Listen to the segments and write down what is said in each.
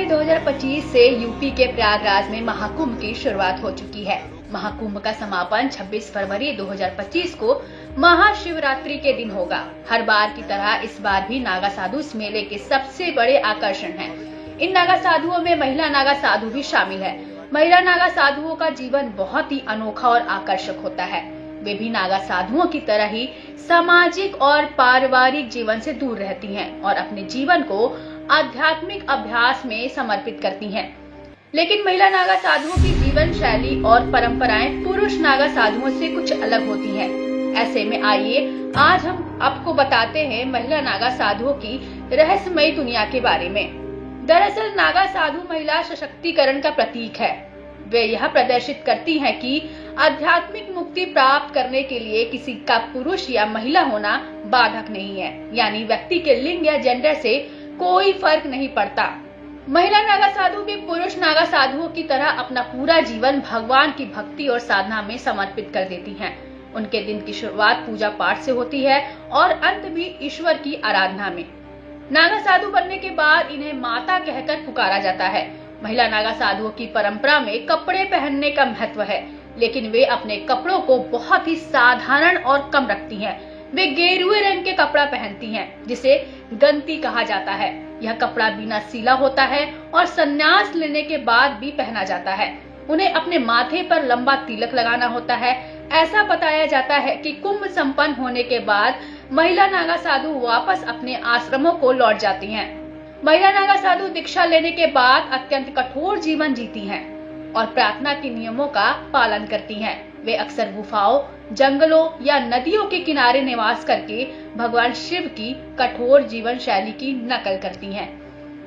फरवरी 2025 से यूपी के प्रयागराज में महाकुंभ की शुरुआत हो चुकी है। महाकुंभ का समापन 26 फरवरी 2025 को महाशिवरात्रि के दिन होगा। हर बार की तरह इस बार भी नागा साधु इस मेले के सबसे बड़े आकर्षण हैं। इन नागा साधुओं में महिला नागा साधु भी शामिल है। महिला नागा साधुओं का जीवन बहुत ही अनोखा और आकर्षक होता है। वे भी नागा साधुओं की तरह ही सामाजिक और पारिवारिक जीवन से दूर रहती हैं और अपने जीवन को आध्यात्मिक अभ्यास में समर्पित करती हैं। लेकिन महिला नागा साधुओं की जीवन शैली और परंपराएं पुरुष नागा साधुओं से कुछ अलग होती हैं। ऐसे में आइए आज हम आपको बताते हैं महिला नागा साधुओं की रहस्यमयी दुनिया के बारे में। दरअसल नागा साधु महिला सशक्तिकरण का प्रतीक है। वे यह प्रदर्शित करती हैं कि आध्यात्मिक मुक्ति प्राप्त करने के लिए किसी का पुरुष या महिला होना बाधक नहीं है, यानी व्यक्ति के लिंग या जेंडर से कोई फर्क नहीं पड़ता। महिला नागा साधु भी पुरुष नागा साधुओं की तरह अपना पूरा जीवन भगवान की भक्ति और साधना में समर्पित कर देती हैं। उनके दिन की शुरुआत पूजा पाठ से होती है और अंत भी ईश्वर की आराधना में। नागा साधु बनने के बाद इन्हें माता कहकर पुकारा जाता है। महिला नागा साधुओं की परंपरा में कपड़े पहनने का महत्व है, लेकिन वे अपने कपड़ों को बहुत ही साधारण और कम रखती हैं। वे गेरुए रंग के कपड़ा पहनती हैं, जिसे गंती कहा जाता है। यह कपड़ा बिना सिला होता है और संन्यास लेने के बाद भी पहना जाता है। उन्हें अपने माथे पर लंबा तिलक लगाना होता है। ऐसा बताया जाता है कि कुंभ संपन्न होने के बाद महिला नागा साधु वापस अपने आश्रमों को लौट जाती हैं। महिला नागा साधु दीक्षा लेने के बाद अत्यंत कठोर जीवन जीती हैं और प्रार्थना के नियमों का पालन करती हैं। वे अक्सर गुफाओं, जंगलों या नदियों के किनारे निवास करके भगवान शिव की कठोर जीवन शैली की नकल करती हैं।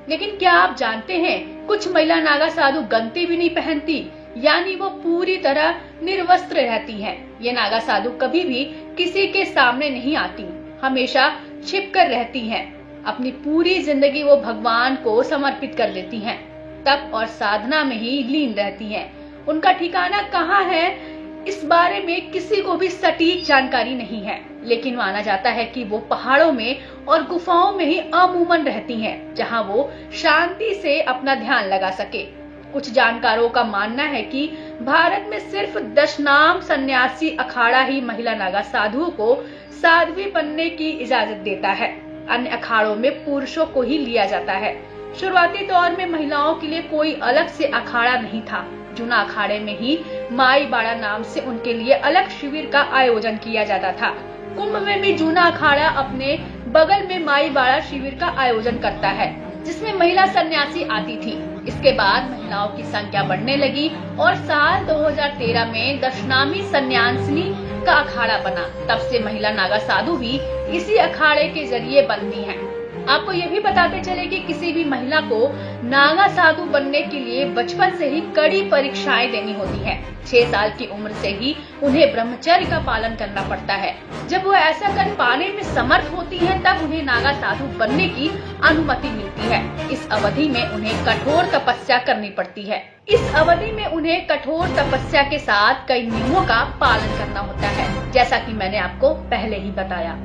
लेकिन क्या आप जानते हैं, कुछ महिला नागा साधु गंती भी नहीं पहनती, यानी वो पूरी तरह निर्वस्त्र रहती हैं। ये नागा साधु कभी भी किसी के सामने नहीं आती, हमेशा छिपकर रहती हैं। अपनी पूरी जिंदगी वो भगवान को समर्पित कर देती हैं, तप और साधना में ही लीन रहती हैं। उनका ठिकाना कहाँ है, इस बारे में किसी को भी सटीक जानकारी नहीं है, लेकिन माना जाता है कि वो पहाड़ों में और गुफाओं में ही अमूमन रहती हैं, जहां वो शांति से अपना ध्यान लगा सके। कुछ जानकारों का मानना है कि भारत में सिर्फ दशनाम सन्यासी अखाड़ा ही महिला नागा साधुओं को साध्वी बनने की इजाजत देता है। अन्य अखाड़ों में पुरुषों को ही लिया जाता है। शुरुआती दौर में महिलाओं के लिए कोई अलग से अखाड़ा नहीं था। जूना अखाड़े में ही माई बाड़ा नाम से उनके लिए अलग शिविर का आयोजन किया जाता था। कुंभ में भी जूना अखाड़ा अपने बगल में माई बाड़ा शिविर का आयोजन करता है, जिसमें महिला सन्यासी आती थी। इसके बाद महिलाओं की संख्या बढ़ने लगी और साल 2013 में दशनामी सन्यासिनी का अखाड़ा बना। तब से महिला नागा साधु भी इसी अखाड़े के जरिए बनती हैं। आपको ये भी बताते चले कि किसी भी महिला को नागा साधु बनने के लिए बचपन से ही कड़ी परीक्षाएं देनी होती हैं। 6 साल की उम्र से ही उन्हें ब्रह्मचर्य का पालन करना पड़ता है। जब वो ऐसा कर पाने में समर्थ होती हैं, तब उन्हें नागा साधु बनने की अनुमति मिलती है। इस अवधि में उन्हें कठोर तपस्या करनी पड़ती है। इस अवधि में उन्हें कठोर तपस्या के साथ कई नियमों का पालन करना होता है, जैसा कि मैंने आपको पहले ही बताया।